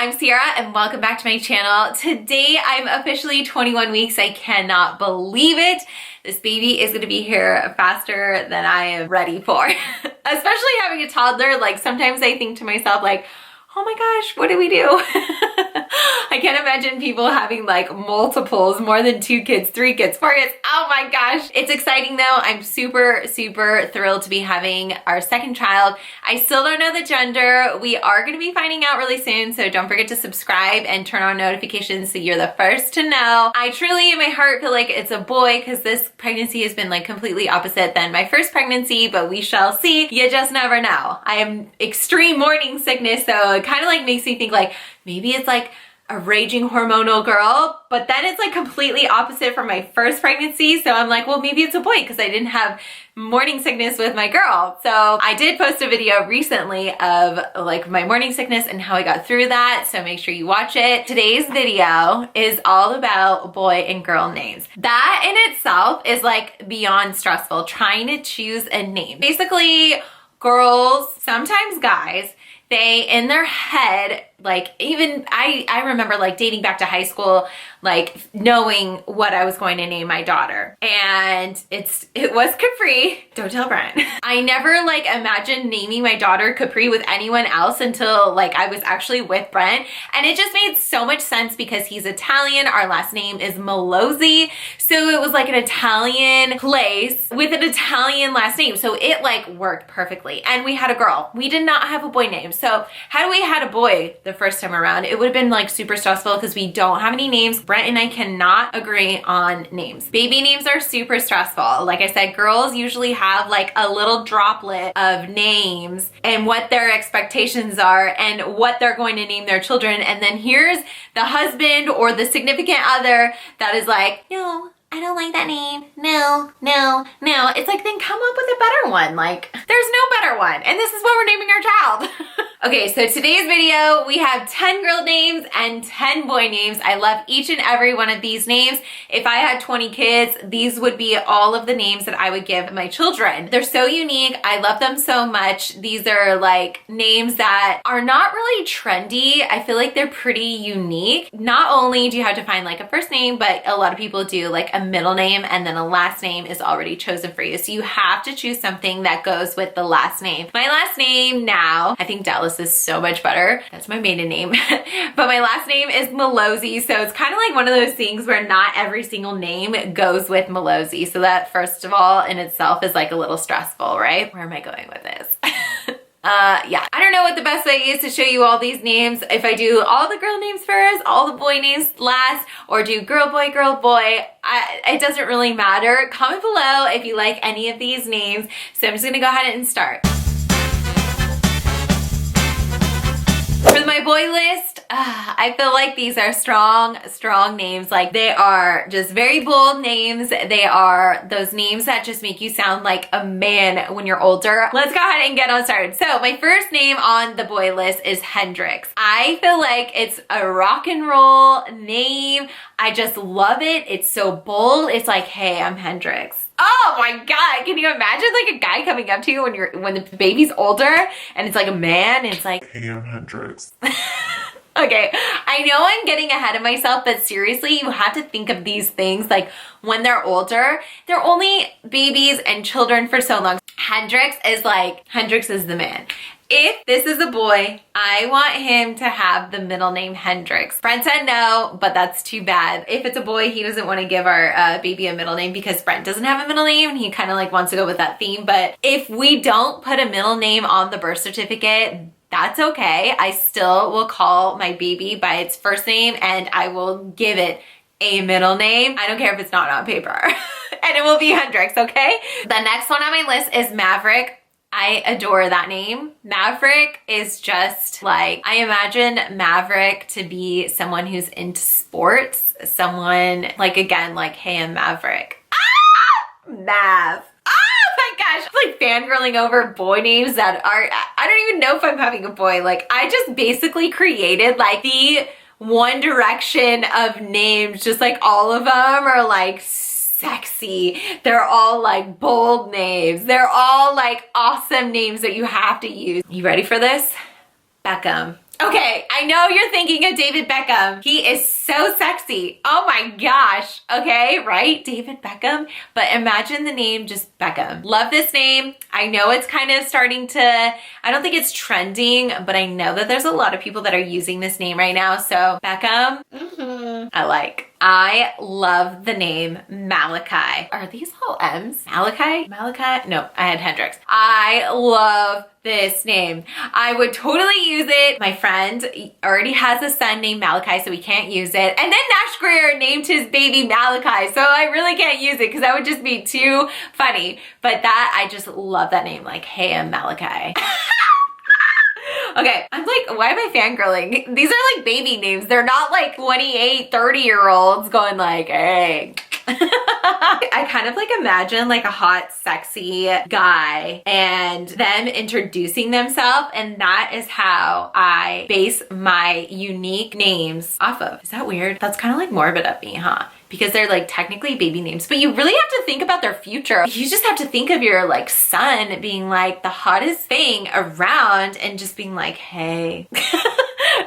I'm Sierra and welcome back to my channel. Today I'm officially 21 weeks. I cannot believe it. This baby is gonna be here faster than I am ready for. Especially having a toddler, like sometimes I think to myself like, oh my gosh, what do we do? I can't imagine people having like multiples, more than 2 kids, 3 kids, 4 kids. Oh my gosh. It's exciting though. I'm super thrilled to be having our second child. I still don't know the gender. We are going to be finding out really soon. So don't forget to subscribe and turn on notifications so you're the first to know. I truly in my heart feel like it's a boy because this pregnancy has been like completely opposite than my first pregnancy, but we shall see. You just never know. I am extreme morning sickness, so it kind of like makes me think like maybe it's like a raging hormonal girl, but then it's like completely opposite from my first pregnancy. So I'm like, well, maybe it's a boy because I didn't have morning sickness with my girl. So I did post a video recently of like my morning sickness and how I got through that. So make sure you watch it. Today's video is all about boy and girl names. That in itself is like beyond stressful, trying to choose a name. Basically, girls, sometimes guys, they in their head, like even I remember like dating back to high school, like knowing what I was going to name my daughter. And it was Capri. Don't tell Brent. I never like imagined naming my daughter Capri with anyone else until like I was actually with Brent. And it just made so much sense because he's Italian. Our last name is Malozzi. So it was like an Italian place with an Italian last name. So it like worked perfectly. And we had a girl. We did not have a boy name. So had we had a boy the first time around, it would have been like super stressful because we don't have any names. Brent and I cannot agree on names. Baby names are super stressful. Like I said, girls usually have like a little droplet of names and what their expectations are and what they're going to name their children. And then here's the husband or the significant other that is like, no, I don't like that name. No. It's like, then come up with a better one. Like, there's no better one. And this is what we're naming our child. Okay, so today's video, we have 10 girl names and 10 boy names. I love each and every one of these names. If I had 20 kids, these would be all of the names that I would give my children. They're so unique. I love them so much. These are like names that are not really trendy. I feel like they're pretty unique. Not only do you have to find like a first name, but a lot of people do like a middle name and then a last name is already chosen for you. So you have to choose something that goes with the last name. My last name now, I think Dallas is so much better. That's my maiden name. But my last name is Malozzi. So it's kind of like one of those things where not every single name goes with Malozzi. So that first of all in itself is like a little stressful, right? Where am I going with this? Yeah, I don't know what the best way is to show you all these names. If I do all the girl names first, all the boy names last, or do girl, boy, it doesn't really matter. Comment below if you like any of these names. So I'm just gonna go ahead and start. For my boy list, I feel like these are strong names. Like they are just very bold names. They are those names that just make you sound like a man when you're older. Let's go ahead and get on started. So my first name on the boy list is Hendrix. I feel like it's a rock and roll name. I just love it. It's so bold. It's like, hey, I'm Hendrix. Oh my God, can you imagine like a guy coming up to you when the baby's older and it's like a man and it's like, hey, I'm Hendrix. Okay, I know I'm getting ahead of myself, but seriously, you have to think of these things like when they're older. They're only babies and children for so long. Hendrix is the man. If this is a boy, I want him to have the middle name Hendrix. Brent said no, but that's too bad. If it's a boy, he doesn't want to give our baby a middle name because Brent doesn't have a middle name and he kind of like wants to go with that theme. But if we don't put a middle name on the birth certificate, that's okay. I still will call my baby by its first name and I will give it a middle name. I don't care if it's not on paper. And it will be Hendrix, okay? The next one on my list is Maverick. I adore that name. Maverick is just like, I imagine Maverick to be someone who's into sports. Someone like, again, like, hey, I'm Maverick. Ah! Mav. Oh my gosh. I'm like fangirling over boy names that are, I don't even know if I'm having a boy. Like I just basically created like the One Direction of names. Just like all of them are like sexy. They're all like bold names. They're all like awesome names that you have to use. You ready for this? Beckham. Okay, I know you're thinking of David Beckham. He is so sexy. Oh my gosh. Okay, right? David Beckham. But imagine the name just Beckham. Love this name. I know it's kind of starting to, I don't think it's trending, but I know that there's a lot of people that are using this name right now. So Beckham, I like. I love the name Malachi. Are these all M's? Malachi? Malachi? No, I had Hendrix. I love this name. I would totally use it. My friend already has a son named Malachi, so we can't use it. And then Nash Greer named his baby Malachi, so I really can't use it because that would just be too funny. But that, I just love that name. Like, hey, I'm Malachi. Okay, I'm like, why am I fangirling? These are like baby names. They're not like 28, 30-year-olds going like, hey. I kind of like imagine like a hot, sexy guy and them introducing themselves, and that is how I base my unique names off of. Is that weird? That's kind of like morbid of me, huh? Because they're like technically baby names, but you really have to think about their future. You just have to think of your like son being like the hottest thing around and just being like, hey.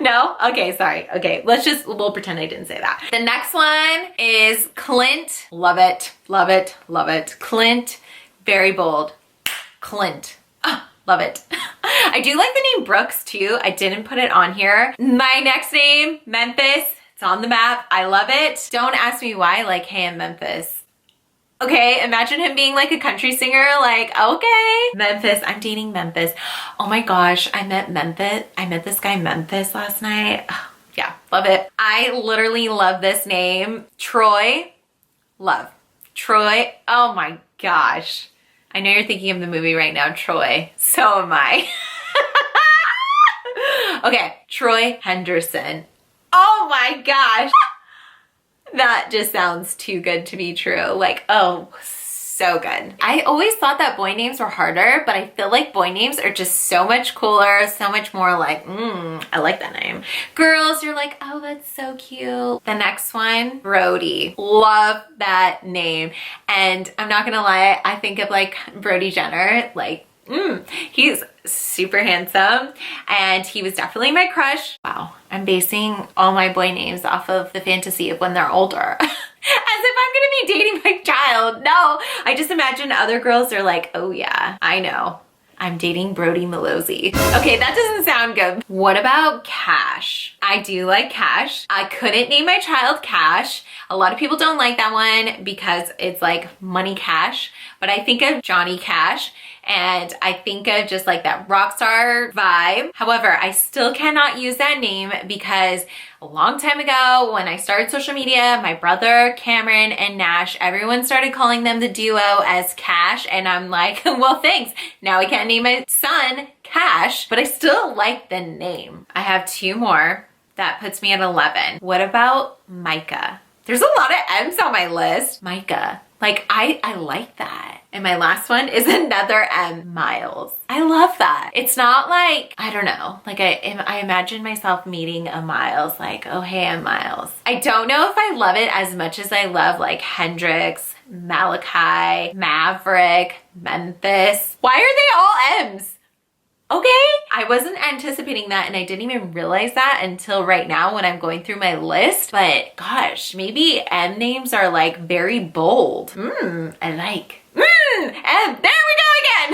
No? Okay, sorry. Okay, we'll pretend I didn't say that. The next one is Clint. Love it, love it, love it. Clint, very bold. Clint. Oh, love it. I do like the name Brooks too. I didn't put it on here. My next name, Memphis. It's on the map. I love it. Don't ask me why, like, hey, I'm Memphis. Okay, imagine him being like a country singer, like, okay. Memphis, I'm dating Memphis. Oh my gosh, I met this guy Memphis last night. Oh, yeah, love it. I literally love this name. Troy, love. Troy, oh my gosh. I know you're thinking of the movie right now, Troy. So am I. Okay, Troy Henderson. Oh my gosh. That just sounds too good to be true. Like, oh, so good. I always thought that boy names were harder, but I feel like boy names are just so much cooler, so much more like, I like that name. Girls, you're like, oh, that's so cute. The next one, Brody. Love that name. And I'm not gonna lie, I think of like Brody Jenner, like, he's super handsome and he was definitely my crush. Wow, I'm basing all my boy names off of the fantasy of when they're older. As if I'm gonna be dating my child. No, I just imagine other girls are like, oh yeah, I know. I'm dating Brody Malozzi. Okay, that doesn't sound good. What about Cash? I do like Cash. I couldn't name my child Cash. A lot of people don't like that one because it's like money cash, but I think of Johnny Cash and I think of just like that rock star vibe. However, I still cannot use that name because a long time ago when I started social media, my brother Cameron and Nash, everyone started calling them the duo as Cash, and I'm like, well, thanks. Now I can't name my son Cash, but I still like the name. I have two more. That puts me at 11. What about Micah? There's a lot of M's on my list. Micah. Like, I like that. And my last one is another M, Miles. I love that. It's not like, I don't know, like I imagine myself meeting a Miles, like, oh, hey, I'm Miles. I don't know if I love it as much as I love like Hendrix, Malachi, Maverick, Memphis. Why are they all M's? Okay, I wasn't anticipating that and I didn't even realize that until right now when I'm going through my list. But gosh, maybe M names are like very bold. I like. And there we go again.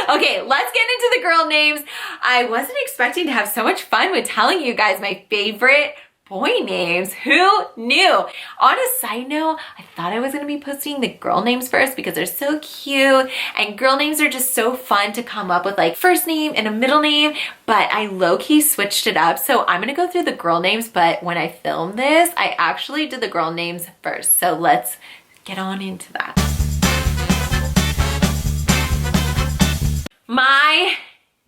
Okay, let's get into the girl names. I wasn't expecting to have so much fun with telling you guys my favorite boy names. Who knew? On a side note, I thought I was gonna be posting the girl names first because they're so cute and girl names are just so fun to come up with, like first name and a middle name, but I low-key switched it up. So I'm gonna go through the girl names, but when I filmed this, I actually did the girl names first. So let's get on into that. My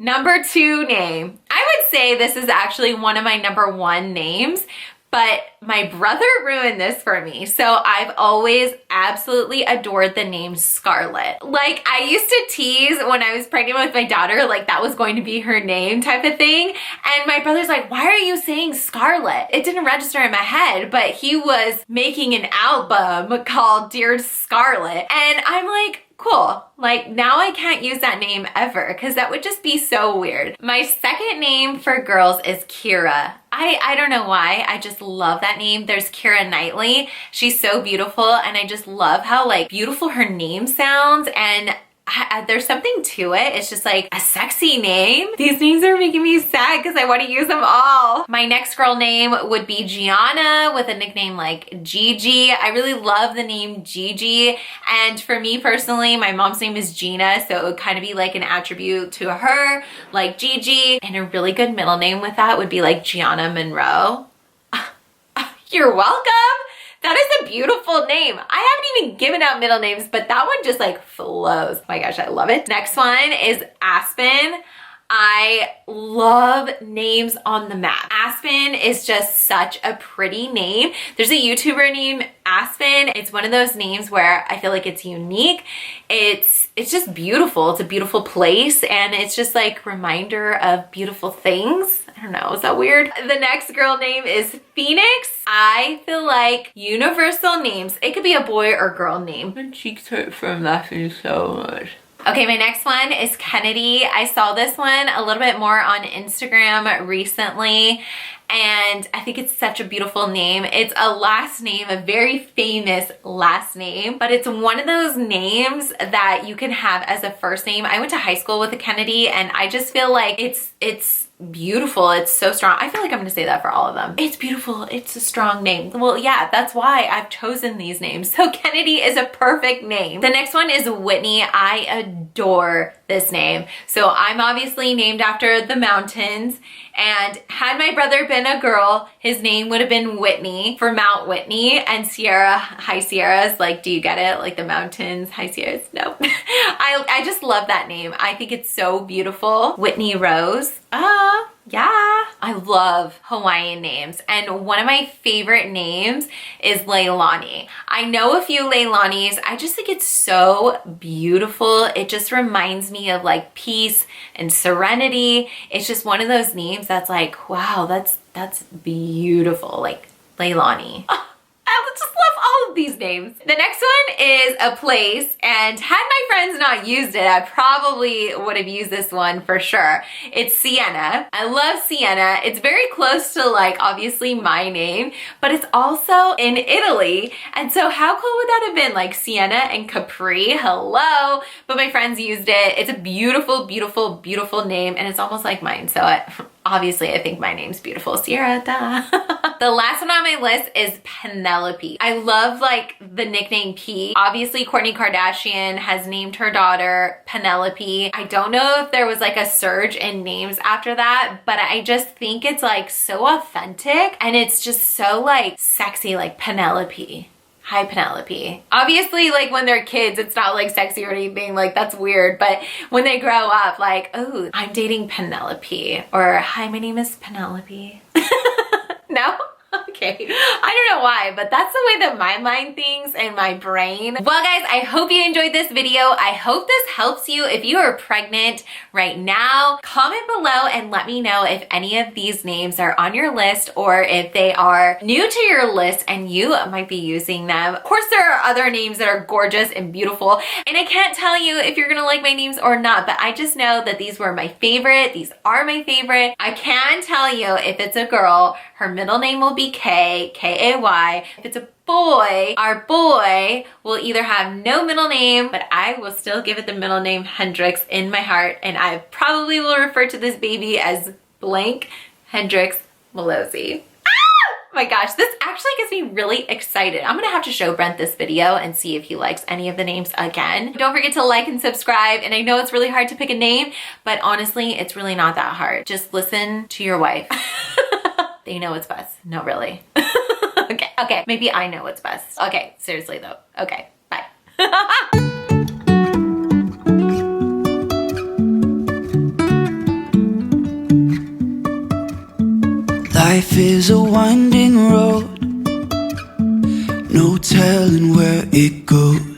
number 2 name. I would say this is actually one of my number 1 names, but my brother ruined this for me. So I've always absolutely adored the name Scarlett. Like, I used to tease when I was pregnant with my daughter, like that was going to be her name type of thing. And my brother's like, why are you saying Scarlett? It didn't register in my head, but he was making an album called Dear Scarlett. And I'm like, cool. Like now I can't use that name ever because that would just be so weird. My second name for girls is Kira. I don't know why. I just love that name. There's Kira Knightley. She's so beautiful and I just love how like beautiful her name sounds, and there's something to it. It's just like a sexy name. These names are making me sad because I want to use them all. My next girl name would be Gianna with a nickname like Gigi. I really love the name Gigi. And for me personally, my mom's name is Gina, so it would kind of be like an attribute to her, like Gigi. And a really good middle name with that would be like Gianna Monroe. You're welcome. That is a beautiful name. I haven't even given out middle names, but that one just like flows. Oh my gosh, I love it. Next one is Aspen. I love names on the map. Aspen is just such a pretty name. There's a YouTuber named Aspen. It's one of those names where I feel like it's unique. It's just beautiful. It's a beautiful place, and it's just like reminder of beautiful things. I don't know, is that weird? The next girl name is Phoenix. I feel like universal names, it could be a boy or girl name. My cheeks hurt from laughing so much. Okay, my next one is Kennedy. I saw this one a little bit more on Instagram recently, and I think it's such a beautiful name. It's a last name, a very famous last name, but it's one of those names that you can have as a first name. I went to high school with a Kennedy, and I just feel like it's beautiful. It's so strong. I feel like I'm gonna say that for all of them. It's beautiful. It's a strong name. Well, yeah, that's why I've chosen these names. So Kennedy is a perfect name. The next one is Whitney. I adore this name. So I'm obviously named after the mountains, and had my brother been a girl, his name would have been Whitney for Mount Whitney, and Sierra, High Sierras. Like, do you get it? Like the mountains, High Sierras? No. I just love that name. I think it's so beautiful. Whitney Rose. Yeah. I love Hawaiian names, and one of my favorite names is Leilani. I know a few Leilanis. I just think it's so beautiful. It just reminds me of like peace and serenity. It's just one of those names that's like, wow, that's beautiful. Like Leilani. I just love all of these names. The next one is a place, and had my friends not used it, I probably would have used this one for sure. It's Siena. I love Siena. It's very close to like obviously my name, but it's also in Italy. And so how cool would that have been? Like Siena and Capri, hello. But my friends used it. It's a beautiful, beautiful, beautiful name, and it's almost like mine. So obviously I think my name's beautiful. Sierra, duh. The last one on my list is Penelope. I love like the nickname P. Obviously Kourtney Kardashian has named her daughter Penelope. I don't know if there was like a surge in names after that, but I just think it's like so authentic, and it's just so like sexy, like Penelope. Hi, Penelope. Obviously, like when they're kids, it's not like sexy or anything, like that's weird. But when they grow up, like, oh, I'm dating Penelope, or hi, my name is Penelope. No? Okay. I don't know why, but that's the way that my mind thinks and my brain. Well, guys, I hope you enjoyed this video. I hope this helps you if you are pregnant right now. Comment below and let me know if any of these names are on your list, or if they are new to your list and you might be using them. Of course, there are other names that are gorgeous and beautiful, and I can't tell you if you're gonna like my names or not, but I just know that these were my favorite. These are my favorite. I can tell you if it's a girl, her middle name will be K, K-A-Y. If it's a boy, our boy will either have no middle name, but I will still give it the middle name Hendrix in my heart, and I probably will refer to this baby as blank Hendrix Malozzi. Oh my gosh, this actually gets me really excited. I'm gonna have to show Brent this video and see if he likes any of the names again. Don't forget to like and subscribe, and I know it's really hard to pick a name, but honestly, it's really not that hard. Just listen to your wife. They know what's best. No, really. Okay, maybe I know what's best. Okay, seriously though. Okay, bye. Life is a winding road, no telling where it goes.